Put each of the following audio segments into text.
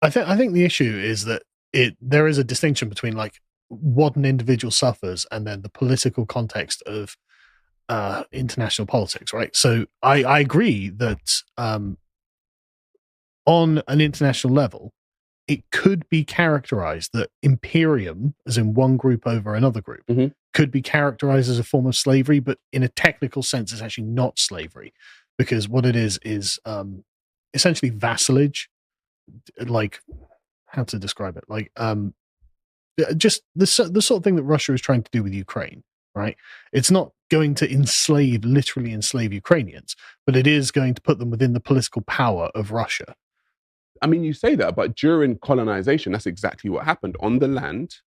I think the issue is that there is a distinction between like what an individual suffers and then the political context of international politics, right? So I agree that on an international level, it could be characterized that imperium, as in one group over another group, could be characterized as a form of slavery, but in a technical sense, it's actually not slavery, because what it is essentially vassalage. Like, how to describe it? Like, just the sort of thing that Russia is trying to do with Ukraine, right? It's not going to literally enslave Ukrainians, but it is going to put them within the political power of Russia. I mean, you say that, but during colonization, that's exactly what happened. On the land,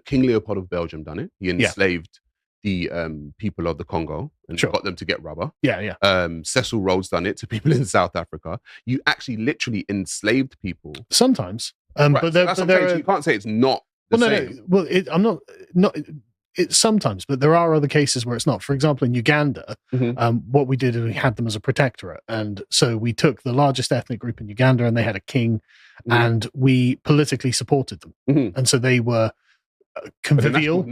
King Leopold of Belgium done it. He enslaved the people of the Congo and got them to get rubber. Cecil Rhodes done it to people in South Africa. You actually literally enslaved people. Sometimes. Right. But you can't say it's not the same. No. Well, I'm not. It's sometimes, but there are other cases where it's not. For example, in Uganda, what we did is we had them as a protectorate. And so we took the largest ethnic group in Uganda and they had a king and we politically supported them. And so they were convivial.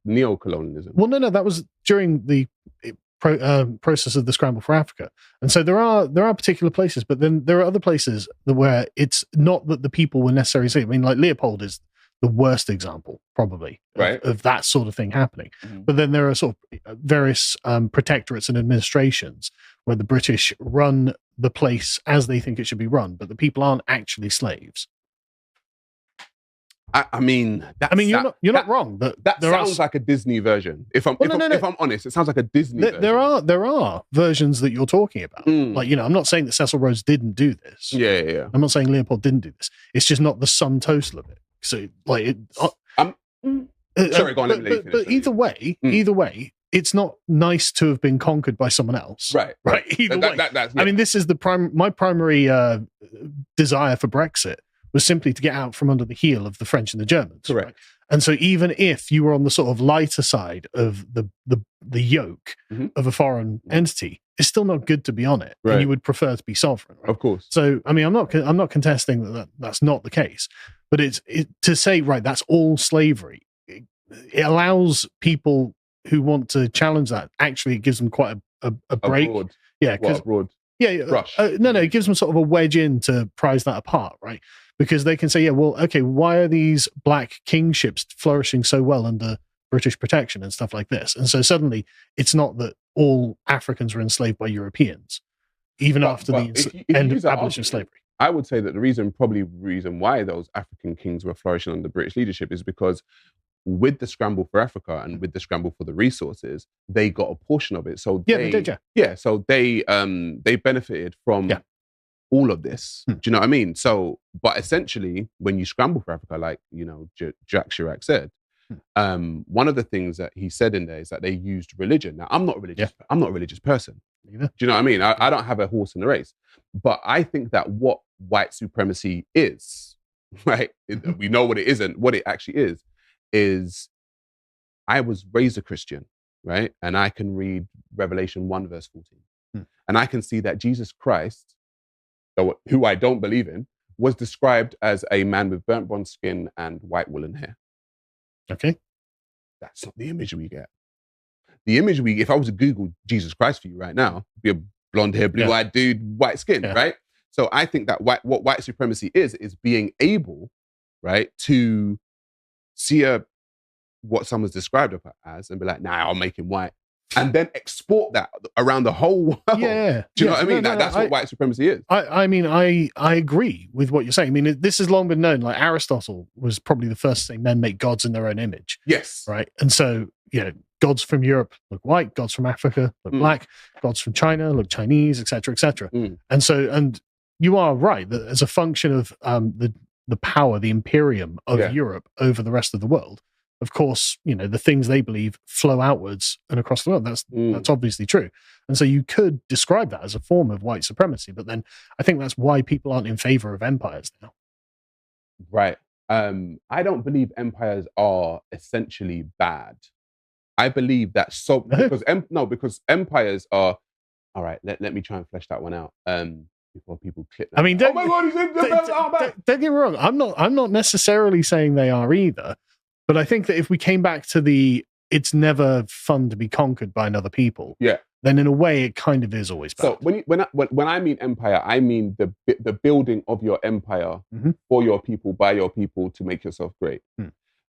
Neo-colonialism. Well, no, that was during the process of the scramble for Africa. And so there are particular places, but then there are other places where it's not that the people were necessarily safe. I mean, like Leopold is the worst example, probably, of that sort of thing happening. But then there are sort of various protectorates and administrations where the British run the place as they think it should be run, but the people aren't actually slaves. I mean, you're not wrong. That sounds like a Disney version. If I'm honest, it sounds like a Disney version. There are versions that you're talking about. Like, I'm not saying that Cecil Rhodes didn't do this. Yeah. I'm not saying Leopold didn't do this. It's just not the sum total of it. So, like, sorry, go on. Let me finish. But either way, it's not nice to have been conquered by someone else. Right. Either way. I mean, this is my primary desire for Brexit was simply to get out from under the heel of the French and the Germans. Correct. Right? And so even if you were on the sort of lighter side of the yoke of a foreign entity, it's still not good to be on it. Right. And you would prefer to be sovereign. Right? Of course. So, I mean, I'm not contesting that's not the case. But to say, right, that's all slavery. It allows people who want to challenge that. Actually, it gives them quite a break. It gives them sort of a wedge in to prize that apart, right? Because they can say, why are these black kingships flourishing so well under British protection and stuff like this? And so suddenly, it's not that all Africans were enslaved by Europeans, even after the abolition of slavery. I would say that the reason why those African kings were flourishing under British leadership is because with the scramble for Africa and with the scramble for the resources, they got a portion of it. So they did. So they benefited from all of this. Do you know what I mean? So, but essentially, when you scramble for Africa, like Jacques Chirac said, one of the things that he said in there is that they used religion. Now, I'm not religious. I'm not a religious person. Either. Do you know what I mean? I don't have a horse in the race. But I think that what white supremacy is, right? We know what it isn't. What it actually is I was raised a Christian, right? And I can read Revelation 1 verse 14. And I can see that Jesus Christ, who I don't believe in, was described as a man with burnt bronze skin and white woolen hair. Okay. That's not the image we get. The image if I was to Google Jesus Christ for you right now, be a blonde hair, blue-eyed dude, white skin, right? So I think that what white supremacy is being able, right, to see what someone's described as and be like, nah, I'll make him white. And then export that around the whole world. Yeah. Do you know what I mean? That's what white supremacy is. I mean, I agree with what you're saying. I mean, this has long been known. Like Aristotle was probably the first to say men make gods in their own image. Yes. Right. And so, gods from Europe look white, gods from Africa look black, gods from China look Chinese, etc., etc. And you are right that as a function of the power, the imperium of Europe over the rest of the world, of course, the things they believe flow outwards and across the world. That's obviously true. And so you could describe that as a form of white supremacy, but then I think that's why people aren't in favor of empires now. Right. I don't believe empires are essentially bad. I believe that because empires are, all right, let me try and flesh that one out. before people click that. I mean, oh my God, he's in the don't get me wrong. I'm not necessarily saying they are either, but I think that if we came back to it's never fun to be conquered by another people. Yeah. Then in a way, it kind of is always bad. So when I mean empire, I mean the building of your empire for your people, by your people, to make yourself great.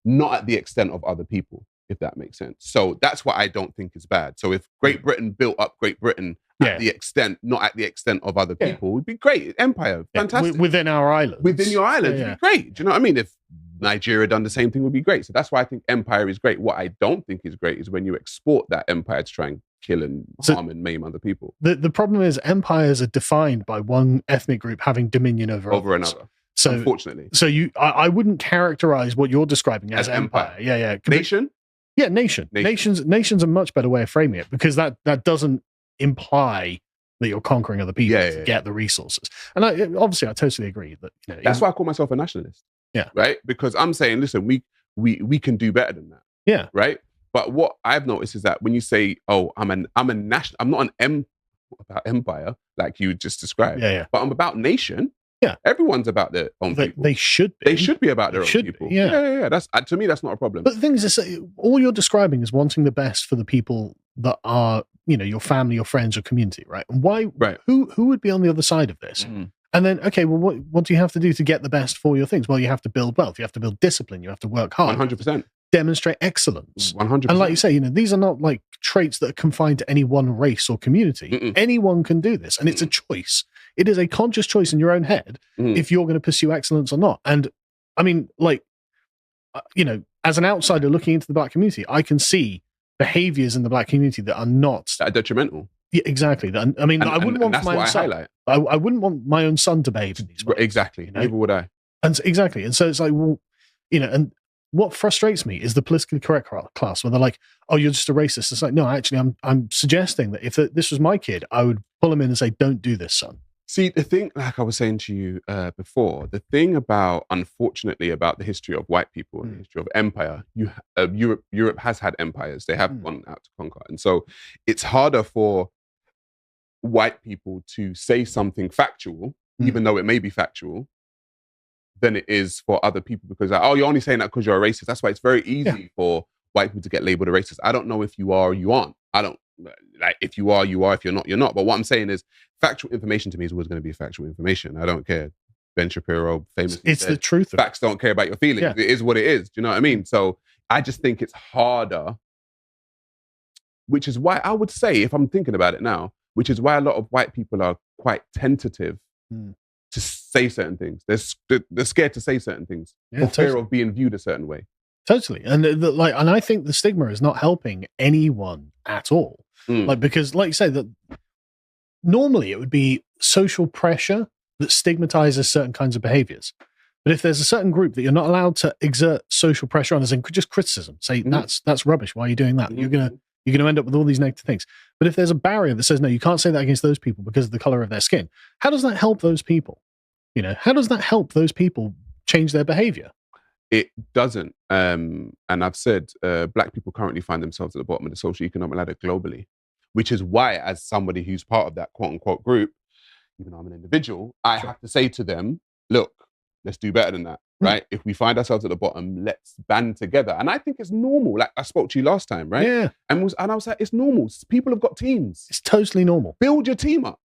Not at the extent of other people, if that makes sense. So that's what I don't think is bad. So if Great Britain built up Great Britain at the extent, not at the extent of other people, would be great. Empire, fantastic. Within our island. Within your island, would be great. Do you know what I mean? If Nigeria done the same thing, would be great. So that's why I think empire is great. What I don't think is great is when you export that empire to try and kill and harm and maim other people. The problem is empires are defined by one ethnic group having dominion over another. So unfortunately. So I wouldn't characterize what you're describing as empire. Yeah. Nation? Yeah, nation. Nation's a much better way of framing it, because that doesn't imply that you're conquering other people to get the resources. And obviously I totally agree that that's why I call myself a nationalist. Yeah. Right? Because I'm saying, listen, we can do better than that. Yeah. Right? But what I've noticed is that when you say, "Oh, I'm a national," I'm not about empire like you just described. Yeah. But I'm about nation. Yeah. Everyone's about their own people. They should be. They should be about their own people. Yeah. That's to me, that's not a problem. But the thing is, all you're describing is wanting the best for the people that are, your family, your friends, your community, right? And why? Right. Who would be on the other side of this? And then, okay, well, what do you have to do to get the best for your things? Well, you have to build wealth. You have to build discipline. You have to work hard. 100%. Demonstrate excellence. 100%. And like you say, these are not like traits that are confined to any one race or community. Anyone can do this. And it's a choice. It is a conscious choice in your own head if you're going to pursue excellence or not. And I mean, as an outsider looking into the Black community, I can see behaviors in the Black community that are not detrimental. Yeah, exactly. I wouldn't want my own son. I wouldn't want my own son to behave in these ways. Exactly. Neither would I. And exactly. And so it's like, well, and what frustrates me is the politically correct class, where they're like, "Oh, you're just a racist." It's like, no, actually, I'm suggesting that if this was my kid, I would pull him in and say, "Don't do this, son." See, the thing, like I was saying to you before, the thing unfortunately, about the history of white people and the history of empire, Europe has had empires. They have gone out to conquer. And so it's harder for white people to say something factual, even though it may be factual, than it is for other people, because you're only saying that because you're a racist. That's why it's very easy for white people to get labeled a racist. I don't know if you are or you aren't. I don't, like, if you are, you are. If you're not, you're not. But what I'm saying is, factual information to me is always going to be factual information. I don't care. Ben Shapiro famously it's said, the truth. Facts don't care about your feelings. Yeah. It is what it is. Do you know what I mean? So I just think it's harder, which is why I would say, if I'm thinking about it now, which is why a lot of white people are quite tentative to say certain things. They're scared to say certain things for fear of being viewed a certain way. Totally. And and I think the stigma is not helping anyone at all. Because like you say, that normally it would be social pressure that stigmatizes certain kinds of behaviors. But if there's a certain group that you're not allowed to exert social pressure on, as in just criticism, say that's rubbish, why are you doing that? You're gonna end up with all these negative things. But if there's a barrier that says, no, you can't say that against those people because of the color of their skin, how does that help those people? How does that help those people change their behavior? It doesn't. And I've said Black people currently find themselves at the bottom of the social-economic ladder globally, which is why, as somebody who's part of that quote-unquote group, even though I'm an individual, I have to say to them, look, let's do better than that, right? If we find ourselves at the bottom, let's band together. And I think it's normal. Like I spoke to you last time, right? Yeah. And I was like, it's normal. People have got teams. It's totally normal. Build your team up.